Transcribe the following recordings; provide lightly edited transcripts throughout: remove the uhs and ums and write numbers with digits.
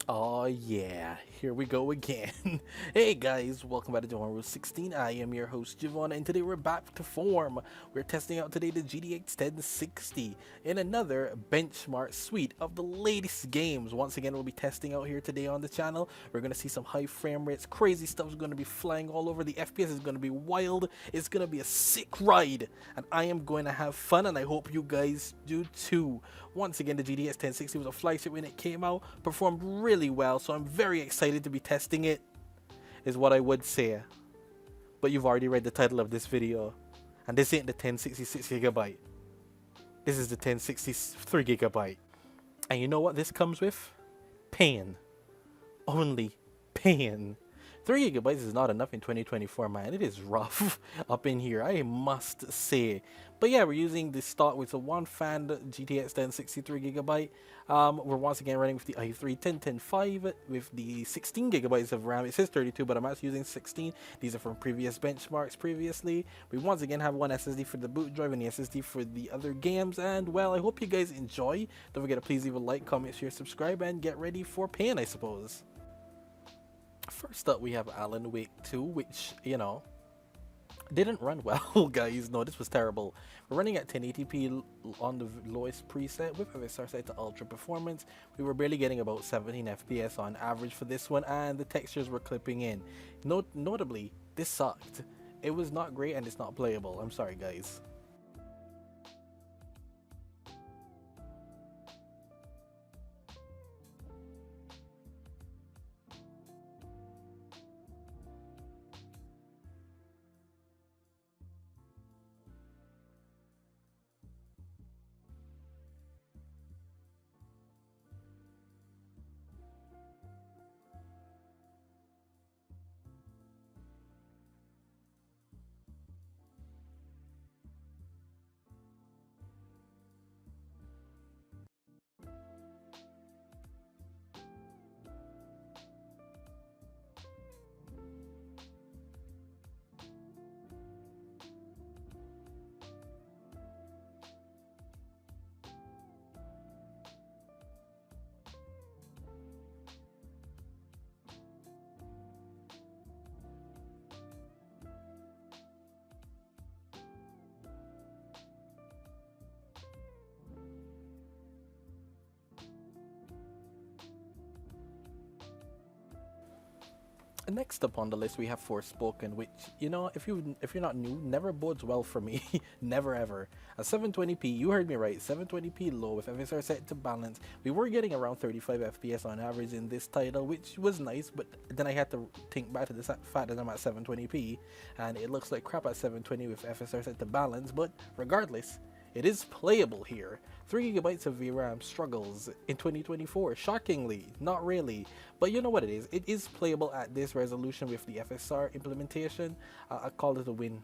Oh yeah, here we go again. Hey guys, welcome back to Hogwarts 16. I am your host Javon, and today we're back to form. We're testing out today the GTX 1060 in another benchmark suite of the latest games. Once again, we'll be testing out here today on the channel. We're gonna see some high frame rates, crazy stuff is gonna be flying all over. The FPS is gonna be wild. It's gonna be a sick ride, and I am going to have fun, and I hope you guys do too. Once again, the GTX 1060 was a flagship when it came out, performed really well, so I'm very excited to be testing it, is what I would say. But you've already read the title of this video, and this ain't the 1066GB. This is the 1063GB. And you know what this comes with? Pain. Only pain. 3 gigabytes is not enough in 2024, man. It is rough up in here, I must say. But yeah, we're using the stock with a one fan GTX 1063GB. We're once again running with the i3 10105 with the 16 gigabytes of RAM. It says 32, but I'm actually using 16. These are from previous benchmarks previously. We once again have one SSD for the boot drive and the SSD for the other games. And well, I hope you guys enjoy. Don't forget to please leave a like, comment, share, subscribe, and get ready for pain, I suppose. First up, we have Alan Wake 2, which, didn't run well, guys. No, this was terrible. We're running at 1080p on the lowest preset with FSR set to ultra performance. We were barely getting about 17 FPS on average for this one, and the textures were clipping in. Notably, this sucked. It was not great and it's not playable. I'm sorry, guys. Next up on the list, we have Forspoken, which, if you're not new, never bodes well for me. Never ever. At 720p, you heard me right, 720p low with FSR set to balance. We were getting around 35 FPS on average in this title, which was nice, but then I had to think back to the fact that I'm at 720p, and it looks like crap at 720 with FSR set to balance, but regardless, it is playable here. 3 gigabytes of VRAM struggles in 2024, shockingly, not really. But you know what it is playable at this resolution with the FSR implementation. I call it a win.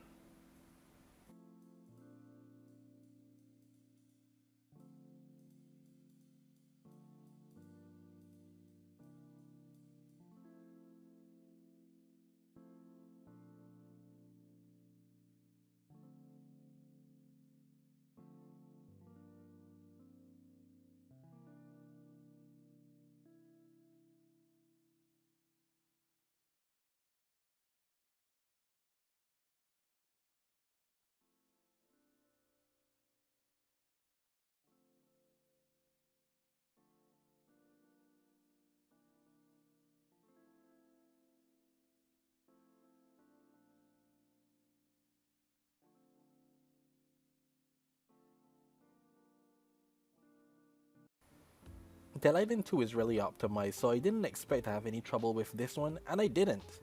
Dead Island 2 is really optimized, so I didn't expect to have any trouble with this one, and I didn't.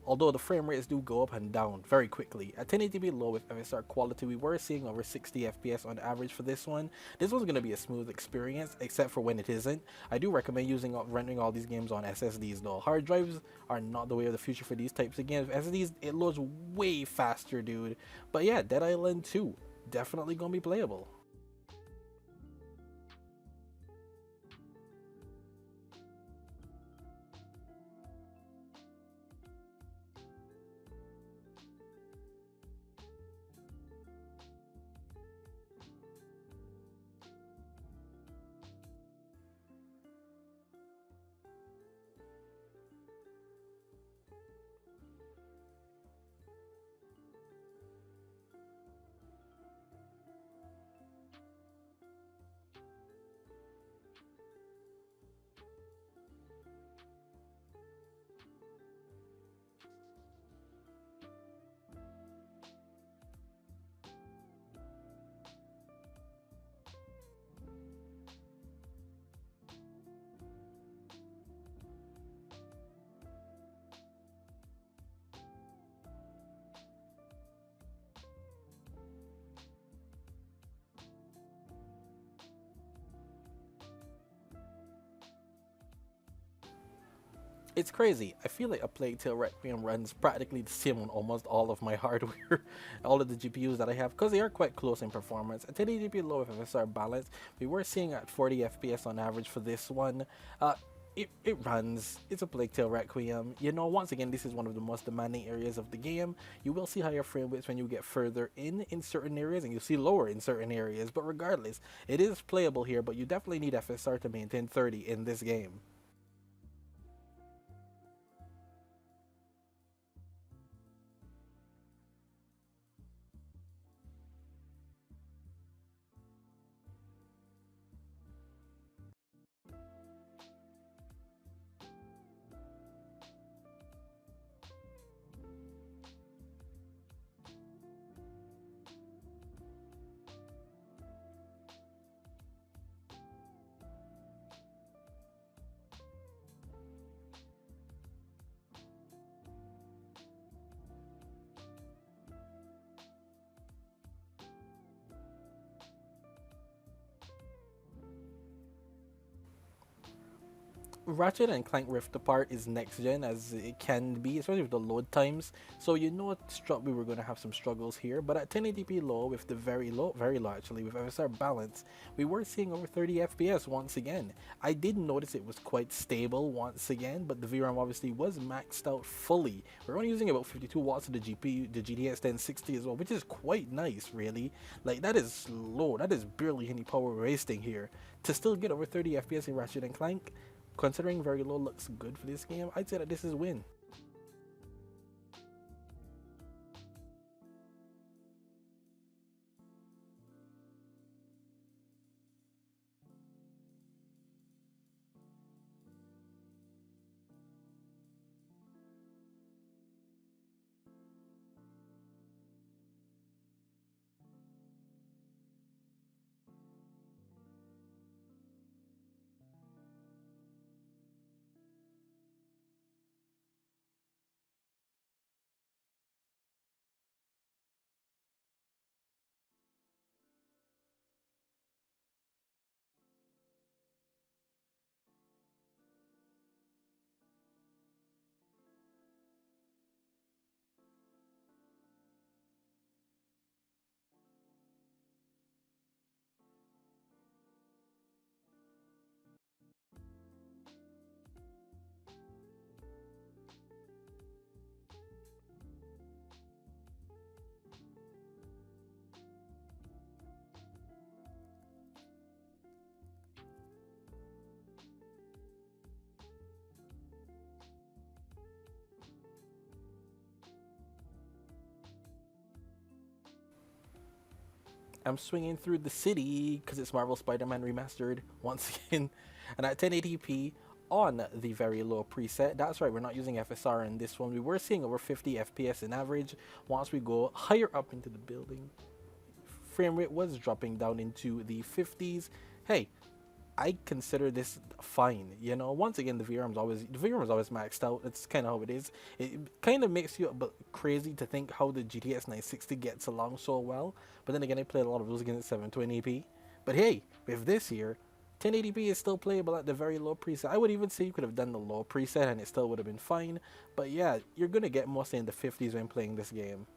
Although the frame rates do go up and down very quickly. At 1080p low with FSR quality, we were seeing over 60 FPS on average for this one. This was going to be a smooth experience, except for when it isn't. I do recommend renting all these games on SSDs though. Hard drives are not the way of the future for these types of games. SSDs, it loads way faster, dude. But yeah, Dead Island 2, definitely going to be playable. It's crazy. I feel like a Plague Tale Requiem runs practically the same on almost all of my hardware, all of the GPUs that I have, because they are quite close in performance. At 1080p low with FSR balance, we were seeing at 40 FPS on average for this one. It runs. It's a Plague Tale Requiem. You know, once again, this is one of the most demanding areas of the game. You will see higher frame rates when you get further in certain areas, and you'll see lower in certain areas. But regardless, it is playable here, but you definitely need FSR to maintain 30 in this game. Ratchet and Clank Rift Apart is next gen as it can be, especially with the load times. So you know we were going to have some struggles here, but at 1080p low with the very low actually, with FSR balance, we were seeing over 30 FPS once again. I did notice it was quite stable once again, but the VRAM obviously was maxed out fully. We're only using about 52 watts of the GPU, the GTX 1060 as well, which is quite nice really. Like that is low, that is barely any power wasting here. To still get over 30 FPS in Ratchet and Clank, considering very low looks good for this game, I'd say that this is a win. I'm swinging through the city because it's Marvel Spider-Man Remastered once again, and at 1080p on the very low preset. That's right, we're not using FSR in this one. We were seeing over 50 FPS in average. Once we go higher up into the building, frame rate was dropping down into the 50s. Hey, I consider this fine. You know, once again, the VRAM is always maxed out. That's kind of how it is. It kind of makes you a bit crazy to think how the GTX 960 gets along so well. But then again, I played a lot of those against 720p. But hey, with this here, 1080p is still playable at the very low preset. I would even say you could have done the low preset and it still would have been fine. But yeah, you're gonna get mostly in the 50s when playing this game.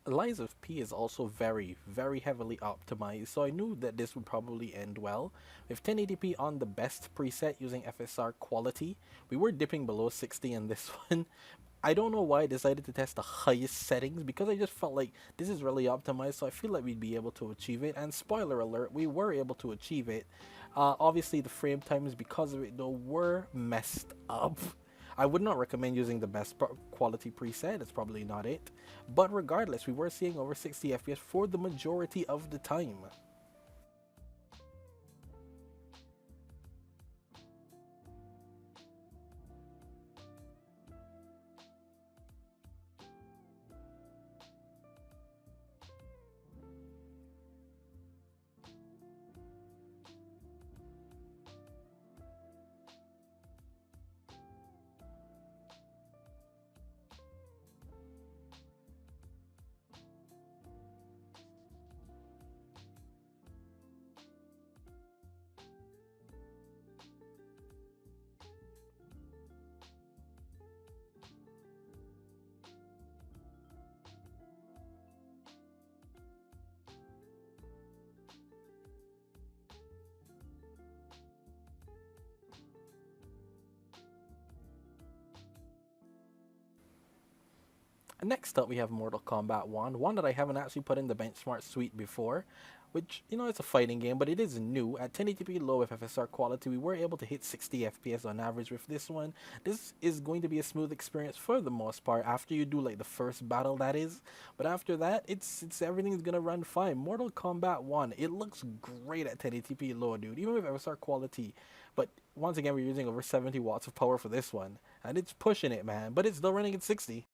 Lies of P is also very heavily optimized, so I knew that this would probably end well. With 1080p on the best preset using FSR quality, we were dipping below 60 in this one. I don't know why I decided to test the highest settings because I just felt like this is really optimized, so I feel like we'd be able to achieve it. And spoiler alert, we were able to achieve it. Obviously, the frame times because of it though were messed up. I would not recommend using the best quality preset. It's probably not it. But regardless, we were seeing over 60 FPS for the majority of the time. Next up, we have Mortal Kombat 1, one that I haven't actually put in the benchmark suite before, which, you know, it's a fighting game, but it is new. At 1080p low with FSR quality, we were able to hit 60 FPS on average with this one. This is going to be a smooth experience for the most part, after you do, like, the first battle, that is. But after that, it's everything's gonna run fine. Mortal Kombat 1, it looks great at 1080p low, dude, even with FSR quality. But once again, we're using over 70 watts of power for this one, and it's pushing it, man, but it's still running at 60.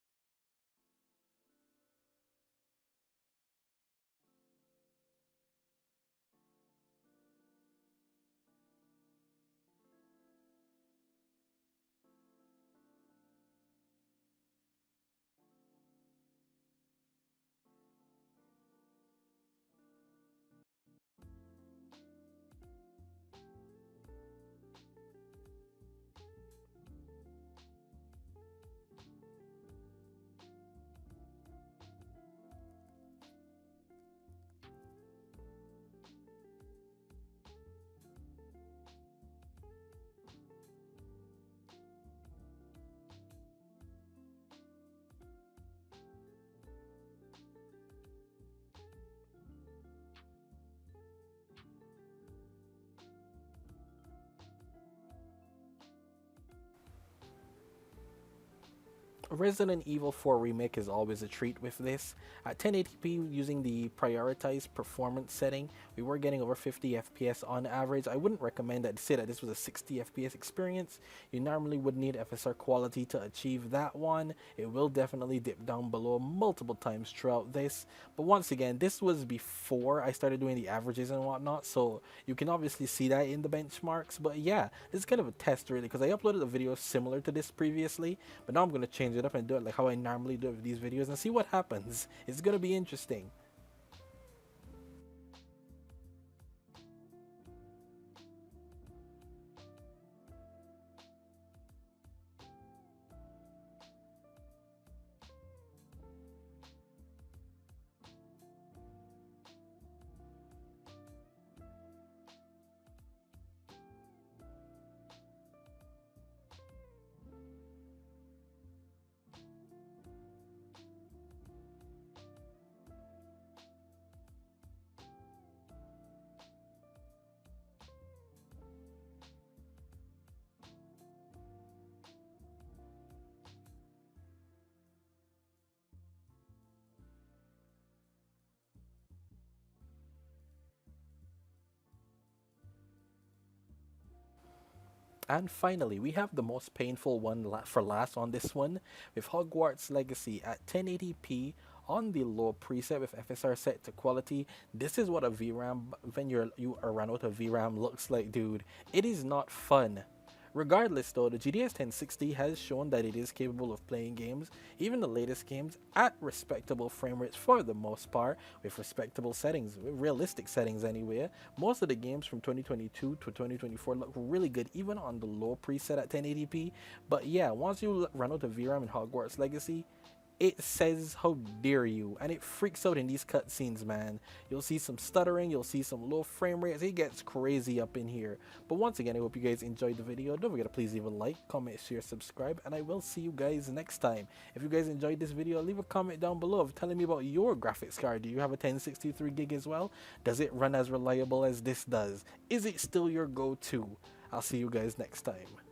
Resident Evil 4 Remake is always a treat with this. At 1080p using the prioritized performance setting, we were getting over 50 FPS on average. I wouldn't recommend that say that this was a 60 FPS experience. You normally would need FSR quality to achieve that one. It will definitely dip down below multiple times throughout this. But once again, this was before I started doing the averages and whatnot, so you can obviously see that in the benchmarks. But yeah, this is kind of a test really, because I uploaded a video similar to this previously, but now I'm going to change it up and do it like how I normally do with these videos and see what happens. It's going to be interesting. And finally, we have the most painful one for last on this one, with Hogwarts Legacy at 1080p on the low preset with FSR set to quality. This is what a VRAM, when you are run out of VRAM, looks like, dude. It is not fun. Regardless though, the GTX 1060 has shown that it is capable of playing games, even the latest games, at respectable frame rates for the most part, with respectable settings, realistic settings anyway. Most of the games from 2022 to 2024 look really good, even on the low preset at 1080p. But yeah, once you run out of VRAM in Hogwarts Legacy, it says how dare you, and it freaks out in these cutscenes, man. You'll see some stuttering, you'll see some low frame rates. It gets crazy up in here. But once again, I hope you guys enjoyed the video. Don't forget to please leave a like, comment, share, subscribe, and I will see you guys next time. If you guys enjoyed this video, leave a comment down below telling me about your graphics card. Do you have a 1063 gig as well? Does it run as reliable as this does? Is it still your go-to? I'll see you guys next time.